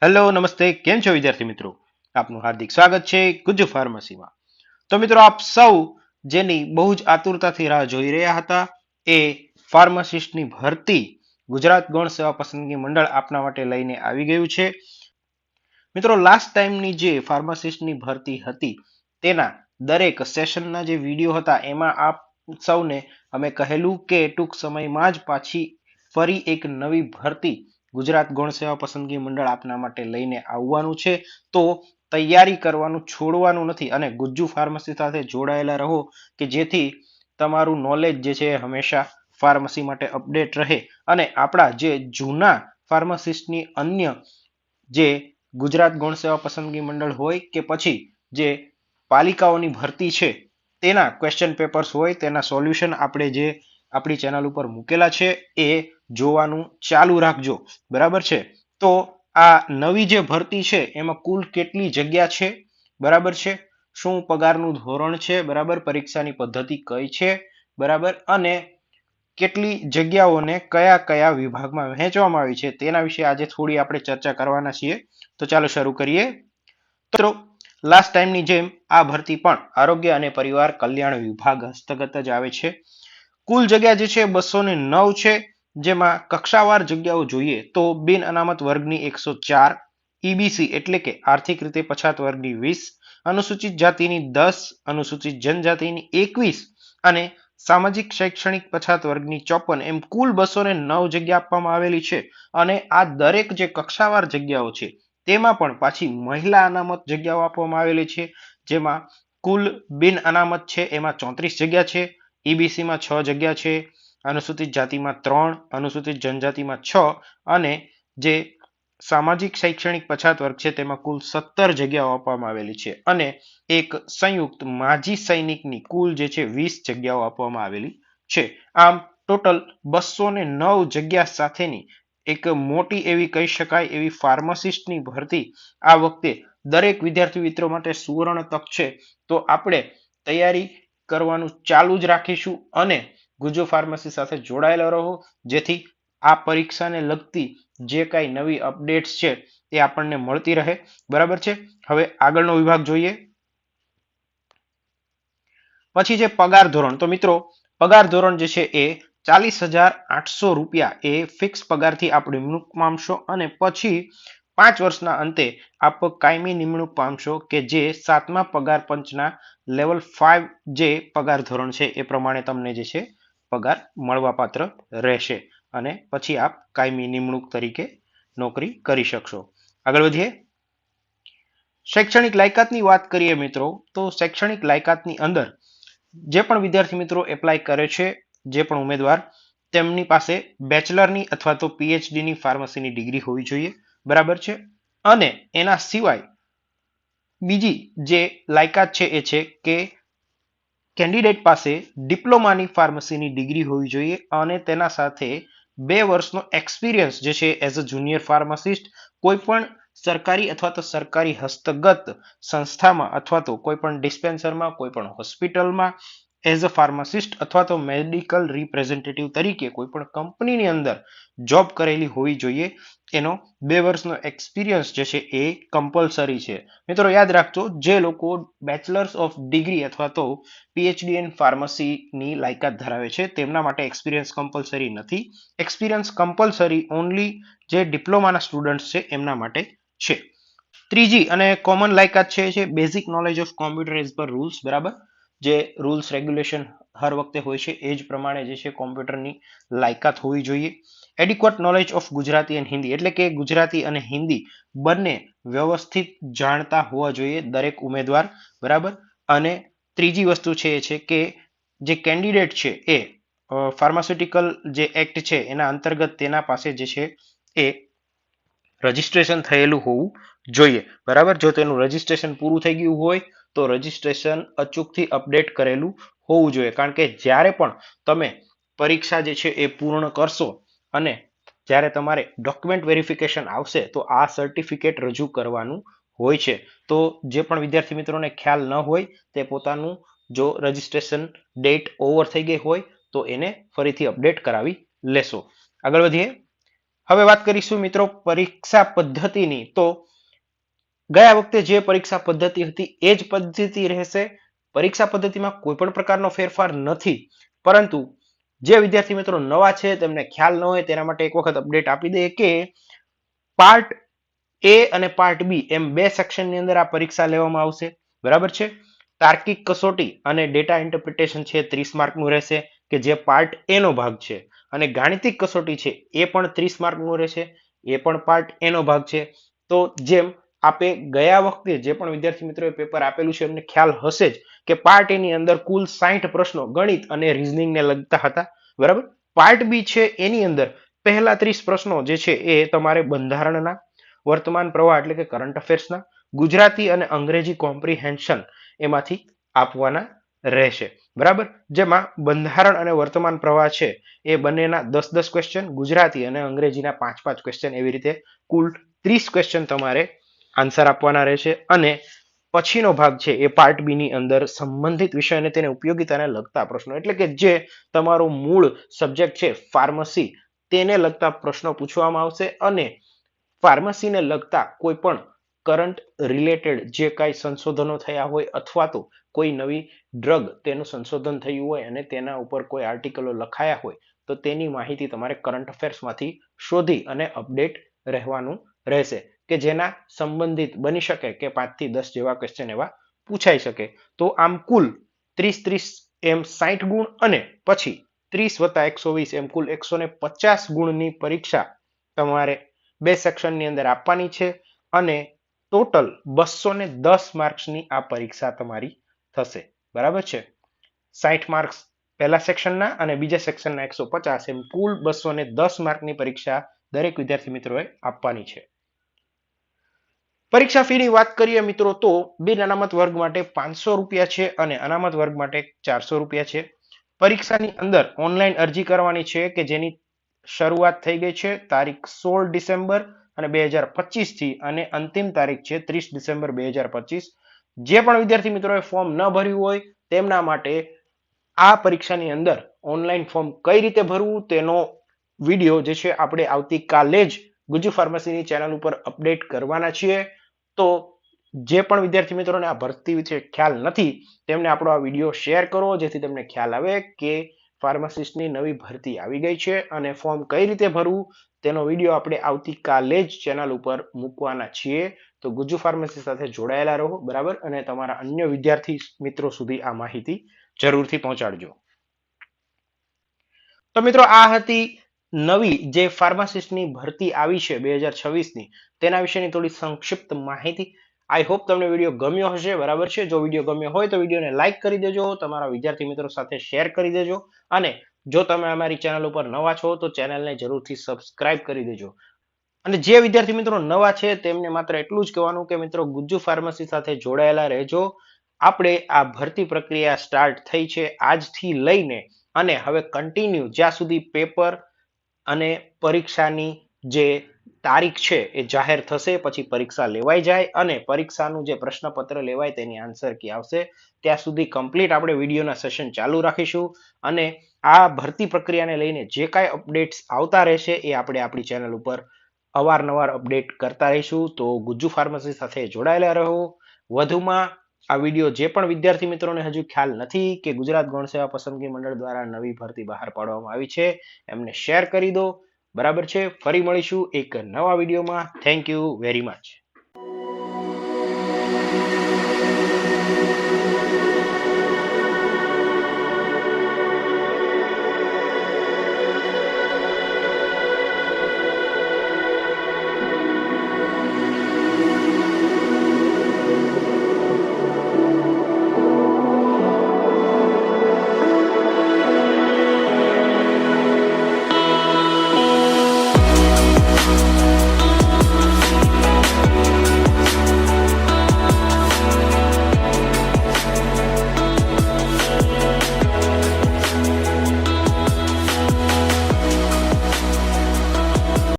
Hello નમસ્તે કેમ છો વિદ્યાર્થી મિત્રો આપનું હાર્દિક સ્વાગત છે ગુજ્જુ ફાર્મસીમાં। તો મિત્રો આપ સૌ જેની બહુ જ આતુરતાથી રાહ જોઈ રહ્યા હતા એ ફાર્માસિસ્ટની ભરતી ગુજરાત ગૌણ સેવા પસંદગી મંડળ આપના માટે લઈને આવી ગયું છે। મિત્રો લાસ્ટ ટાઈમની જે ફાર્માસિસ્ટની ભરતી હતી તેના દરેક સેશનના જે વિડીયો હતા એમાં આપ સૌને અમે કહેલું કે ટૂંક સમયમાં જ પાછી ફરી એક નવી ભરતી ગુજરાત ગૌણ સેવા પસંદગી મંડળ આપના માટે લઈને આવવાનું છે। તો તૈયારી કરવાનું છોડવાનું નથી અને ગુજ્જુ ફાર્મસી સાથે જોડાયેલા રહો કે જેથી તમારું નોલેજ જે છે હંમેશા ફાર્મસી માટે અપડેટ રહે અને આપણા જે જૂના ફાર્માસિસ્ટની અન્ય જે ગુજરાત ગૌણ સેવા પસંદગી મંડળ હોય કે પછી જે પાલિકાઓની ભરતી છે તેના ક્વેશ્ચન પેપર્સ હોય તેના સોલ્યુશન આપણે જે આપણી ચેનલ ઉપર મૂકેલા છે એ જોવાનું ચાલુ રાખજો, બરાબર છે। તો આ નવી જે ભરતી છે એમાં કુલ કેટલી જગ્યા છે, બરાબર છે, શું પગારનું ધોરણ છે, બરાબર, પરીક્ષાની પદ્ધતિ કઈ છે, બરાબર, અને કેટલી જગ્યાઓને કયા કયા વિભાગમાં વહેંચવામાં આવી છે તેના વિશે આજે થોડી આપણે ચર્ચા કરવાના છીએ। તો ચાલો શરૂ કરીએ। તો લાસ્ટ ટાઈમની જેમ આ ભરતી પણ આરોગ્ય અને પરિવાર કલ્યાણ વિભાગ હસ્તગત જ આવે છે। કુલ જગ્યા જે છે 209 છે, જેમાં કક્ષાવાર જગ્યાઓ જોઈએ તો બિન અનામત વર્ગની 104, ઈબીસી એટલે કે આર્થિક રીતે પછાત વર્ગની 20, અનુસૂચિત જાતિની 10, અનુસૂચિત જનજાતિની 21 અને સામાજિક શૈક્ષણિક પછાત વર્ગની 54 એમ કુલ 209 જગ્યા આપવામાં આવેલી છે। અને આ દરેક જે કક્ષાવાર જગ્યાઓ છે તેમાં પણ પાછી મહિલા અનામત જગ્યાઓ આપવામાં આવેલી છે, જેમાં કુલ બિન અનામત છે એમાં 34 જગ્યા છે, ઈબીસીમાં 6 જગ્યા છે, અનુસૂચિત જાતિમાં 3, અનુસૂચિત જનજાતિમાં 6 અને જે સામાજિક શૈક્ષણિક પછાત વર્ગ છે તેમાં કુલ 17 જગ્યાઓ આપવામાં આવેલી છે અને એક સંયુક્ત માજી સૈનિકની કુલ જે છે 20 જગ્યાઓ આપવામાં આવેલી છે। આમ ટોટલ 209 જગ્યા સાથેની એક મોટી એવી કહી શકાય એવી ફાર્માસિસ્ટની ભરતી આ વખતે દરેક વિદ્યાર્થી મિત્રો માટે સુવર્ણ તક છે। તો આપણે તૈયારી કરવાનું ચાલુ જ રાખીશું અને ગુજ્જુ ફાર્મસી સાથે જોડાયેલા રહો જેથી આ પરીક્ષાને લગતી જે કાંઈ નવી અપડેટ્સ છે એ આપણને મળતી રહે, બરાબર છે। હવે આગળનો વિભાગ જોઈએ। પછી છે પગાર ધોરણ। તો મિત્રો પગાર ધોરણ જે છે એ 40,800 રૂપિયા એ ફિક્સ પગારથી આપ નિમણૂક પામશો અને પછી 5 વર્ષના અંતે આપ કાયમી નિમણૂક પામશો કે જે 7મા પગાર પંચના લેવલ 5 જે પગાર ધોરણ છે એ પ્રમાણે તમને જે છે પગાર મળવાપાત્ર રહેશે અને પછી આપ કાયમી નિમણૂક તરીકે નોકરી કરી શકશો। આગળ વધીએ। શૈક્ષણિક લાયકાતની વાત કરીએ મિત્રો તો શૈક્ષણિક લાયકાતની અંદર જે પણ વિદ્યાર્થી મિત્રો એપ્લાય કરે છે, જે પણ ઉમેદવાર, તેમની પાસે બેચલરની અથવા તો પીએચડીની ફાર્મસીની ડિગ્રી હોવી જોઈએ, બરાબર છે। અને એના સિવાય બીજી જે લાયકાત છે એ છે કે કેન્ડિડેટ પાસે ડિપ્લોમાની ફાર્મસીની ડિગ્રી હોવી જોઈએ અને તેના સાથે 2 વર્ષનો એક્સપિરિયન્સ જે છે એઝ અ જુનિયર ફાર્માસિસ્ટ કોઈ પણ સરકારી અથવા તો સરકારી હસ્તગત સંસ્થામાં અથવા તો કોઈ પણ ડિસ્પેન્સરમાં, કોઈ પણ હોસ્પિટલમાં એઝ અ ફાર્માસિસ્ટ અથવા તો મેડિકલ રિપ્રેઝેન્ટેટિવ તરીકે કોઈ પણ કંપનીની અંદર જોબ કરેલી હોવી જોઈએ। એનો 2 વર્ષનો એક્સપિરિયન્સ જે છે એ કમ્પલસરી છે। મિત્રો યાદ રાખજો જે લોકો બેચલર્સ ઓફ ડિગ્રી અથવા તો પીએચડી ઇન ફાર્મસીની લાયકાત ધરાવે છે તેમના માટે એક્સપિરિયન્સ કમ્પલસરી નથી, એક્સપિરિયન્સ કમ્પલસરી ઓનલી જે ડિપ્લોમાના સ્ટુડન્ટ્સ છે એમના માટે છે। ત્રીજી અને કોમન લાયકાત છે basic knowledge of computer as per rules, બરાબર, જે રૂલ્સ રેગ્યુલેશન હર વખતે હોય છે એ જ પ્રમાણે જે છે કોમ્પ્યુટરની લાયકાત હોવી જોઈએ। Adequate knowledge of Gujarati and Hindi એટલે કે ગુજરાતી અને હિન્દી બંને વ્યવસ્થિત જાણતા હોવા જોઈએ દરેક ઉમેદવાર, બરાબર। અને ત્રીજી વસ્તુ છે એ છે કે જે કેન્ડિડેટ છે એ ફાર્માસ્યુટિકલ જે એક્ટ છે એના અંતર્ગત તેના પાસે જે છે એ રજિસ્ટ્રેશન થયેલું હોવું જોઈએ, બરાબર। જો તેનું રજિસ્ટ્રેશન પૂરું થઈ ગયું હોય તો રજિસ્ટ્રેશન અચૂકથી અપડેટ કરેલું હોવું જોઈએ કારણ કે જ્યારે પણ તમે પરીક્ષા જે છે એ પૂર્ણ કરશો અને જ્યારે તમારે ડોક્યુમેન્ટ વેરિફિકેશન આવશે તો આ સર્ટિફિકેટ રજૂ કરવાનું હોય છે। તો જે પણ વિદ્યાર્થી મિત્રોને ખ્યાલ ન હોય તે પોતાનું જો રજિસ્ટ્રેશન ડેટ ઓવર થઈ ગઈ હોય તો એને ફરીથી અપડેટ કરાવી લેશો। આગળ વધીએ। હવે વાત કરીશું મિત્રો પરીક્ષા પદ્ધતિની. તો ગયા વખતે જે પરીક્ષા પદ્ધતિ હતી એ જ પદ્ધતિ રહેશે. પરીક્ષા પદ્ધતિમાં કોઈ પણ પ્રકારનો ફેરફાર નથી, પરંતુ જે વિદ્યાર્થી મિત્રો નવા છે તેમને ખ્યાલ ન હોય તેના માટે એક વખત અપડેટ આપી દઈએ કે પાર્ટ એ અને પાર્ટ બી એમ બે સેક્શનની અંદર આ પરીક્ષા લેવામાં આવશે. બરાબર છે. તાર્કિક કસોટી અને ડેટા ઇન્ટરપ્રિટેશન છે 30 માર્કનું રહેશે, કે જે પાર્ટ એ નો ભાગ છે. અને ગાણિતિક કસોટી છે એ પણ 30 માર્કનું રહેશે, એ પણ પાર્ટ એ નો ભાગ છે. તો જેમ આપે ગયા વખતે જે પણ વિદ્યાર્થી મિત્રોએ પેપર આપેલું છે એમને ખ્યાલ હશે જ કે પાર્ટ એ ની અંદર કુલ 60 પ્રશ્નો ગણિત અને રીઝનિંગને લગતા હતા. બરાબર. પાર્ટ બી છે એની અંદર પહેલા 30 પ્રશ્નો જે છે એ તમારે બંધારણના, વર્તમાન પ્રવાહ એટલે કે કરંટ અફેર્સના, ગુજરાતી અને અંગ્રેજી કોમ્પ્રિહેન્શન એમાંથી આપવાના રહેશે. બરાબર. જેમાં બંધારણ અને વર્તમાન પ્રવાહ છે એ બંનેના 10-10 ક્વેશ્ચન, ગુજરાતી અને અંગ્રેજીના 5-5 ક્વેશ્ચન, એવી રીતે કુલ 30 ક્વેશ્ચન તમારે આન્સર આપવાના રહેશે. અને પછીનો ભાગ છે એ પાર્ટ બી ની અંદર સંબંધિત વિષય અને તેને ઉપયોગિતાને લગતા પ્રશ્નો, એટલે કે જે તમારો મૂળ સબ્જેક્ટ છે ફાર્મસી તેને લગતા પ્રશ્નો પૂછવામાં આવશે. અને ફાર્મસીને લગતા કોઈ પણ કરંટ રિલેટેડ જે કાંઈ સંશોધનો થયા હોય અથવા તો કોઈ નવી ડ્રગ તેનું સંશોધન થયું હોય અને તેના ઉપર કોઈ આર્ટિકલો લખાયા હોય તો તેની માહિતી તમારે કરંટ અફેર્સમાંથી શોધી અને અપડેટ રહેવાનું રહેશે, કે જેના સંબંધિત બની શકે કે 5 થી 10 જેવા ક્વેશ્ચન એવા પૂછાઈ શકે. તો આમ કુલ 30-30 એમ 60 ગુણ અને પછી 30 + 120 એમ કુલ 150 ગુણની પરીક્ષા તમારે બે સેક્શનની અંદર આપવાની છે. અને ટોટલ 210 માર્ક્સની આ પરીક્ષા તમારી થશે. બરાબર છે. 60 માર્ક્સ પહેલા સેક્શનના અને બીજા સેક્શનના 150 એમ કુલ 210 માર્કની પરીક્ષા દરેક વિદ્યાર્થી મિત્રોએ આપવાની છે. પરીક્ષા ફીની વાત કરીએ મિત્રો તો બિન અનામત વર્ગ માટે 500 રૂપિયા છે અને અનામત વર્ગ માટે 400 રૂપિયા છે. પરીક્ષાની અંદર ઓનલાઈન અરજી કરવાની છે કે જેની શરૂઆત થઈ ગઈ છે તારીખ 16 ડિસેમ્બર અને 2025 થી અને અંતિમ તારીખ છે 30 ડિસેમ્બર 2025. જે પણ વિદ્યાર્થી મિત્રોએ ફોર્મ ન ભર્યું હોય તેમના માટે આ પરીક્ષાની અંદર ઓનલાઈન ફોર્મ કઈ રીતે ભરવું તેનો વિડીયો જે છે આપણે આવતીકાલે જ ગુજુ ફાર્મસીની ચેનલ ઉપર અપડેટ કરવાના છીએ. તો જે પણ વિદ્યાર્થી મિત્રોને આ ભરતી વિશે ખ્યાલ નથી તેમને આપણો આ વિડીયો શેર કરો, જેથી તેમને ખ્યાલ આવે કે ફાર્માસિસ્ટની નવી ભરતી આવી ગઈ છે અને ફોર્મ કઈ રીતે ભરવું તેનો વિડીયો આપણે આવતીકાલે જ ચેનલ ઉપર મૂકવાના છીએ. તો ગુજુ ફાર્મસી સાથે જોડાયેલા રહો. બરાબર. અને તમારા અન્ય વિદ્યાર્થી મિત્રો સુધી આ માહિતી જરૂરથી પહોંચાડજો. તો મિત્રો આ હતી નવી જે ફાર્માસિસ્ટની ભરતી આવી છે 2026ની તેના વિશેની થોડી સંક્ષિપ્ત માહિતી. આઈ હોપ તમને વિડીયો ગમ્યો હશે. બરાબર છે. જો વિડીયો ગમ્યો હોય તો વિડીયોને લાઈક કરી દેજો, તમારા વિદ્યાર્થી મિત્રો સાથે શેર કરી દેજો અને જો તમે અમારી ચેનલ ઉપર નવા છો તો ચેનલને જરૂરથી સબસ્ક્રાઇબ કરી દેજો. અને જે વિદ્યાર્થી મિત્રો નવા છે તેમને માત્ર એટલું જ કહેવાનું કે મિત્રો ગુજ્જુ ફાર્મસી સાથે જોડાયેલા રહેજો. આપણે આ ભરતી પ્રક્રિયા સ્ટાર્ટ થઈ છે આજથી લઈને અને હવે કન્ટિન્યુ જ્યાં સુધી પેપર અને પરીક્ષાની જે તારીખ છે એ જાહેર થશે, પછી પરીક્ષા લેવાઈ જાય અને પરીક્ષાનું જે પ્રશ્નપત્ર લેવાય તેની આન્સર કી આવશે ત્યાં સુધી કમ્પ્લીટ આપણે વિડીયોના સેશન ચાલુ રાખીશું. અને આ ભરતી પ્રક્રિયાને લઈને જે કાંઈ અપડેટ્સ આવતા રહેશે એ આપણે આપણી ચેનલ ઉપર અવારનવાર અપડેટ કરતા રહીશું. તો ગુજ્જુ ફાર્મસી સાથે જોડાયેલા રહો. વધુમાં આ વિડીયો જે પણ વિદ્યાર્થી મિત્રોને હજુ ખ્યાલ નથી કે ગુજરાત ગૌણ સેવા પસંદગી મંડળ દ્વારા નવી ભરતી બહાર પાડવામાં આવી છે એમને શેર કરી દો. બરાબર છે. ફરી મળીશું એક નવા વિડીયોમાં. Thank you very much.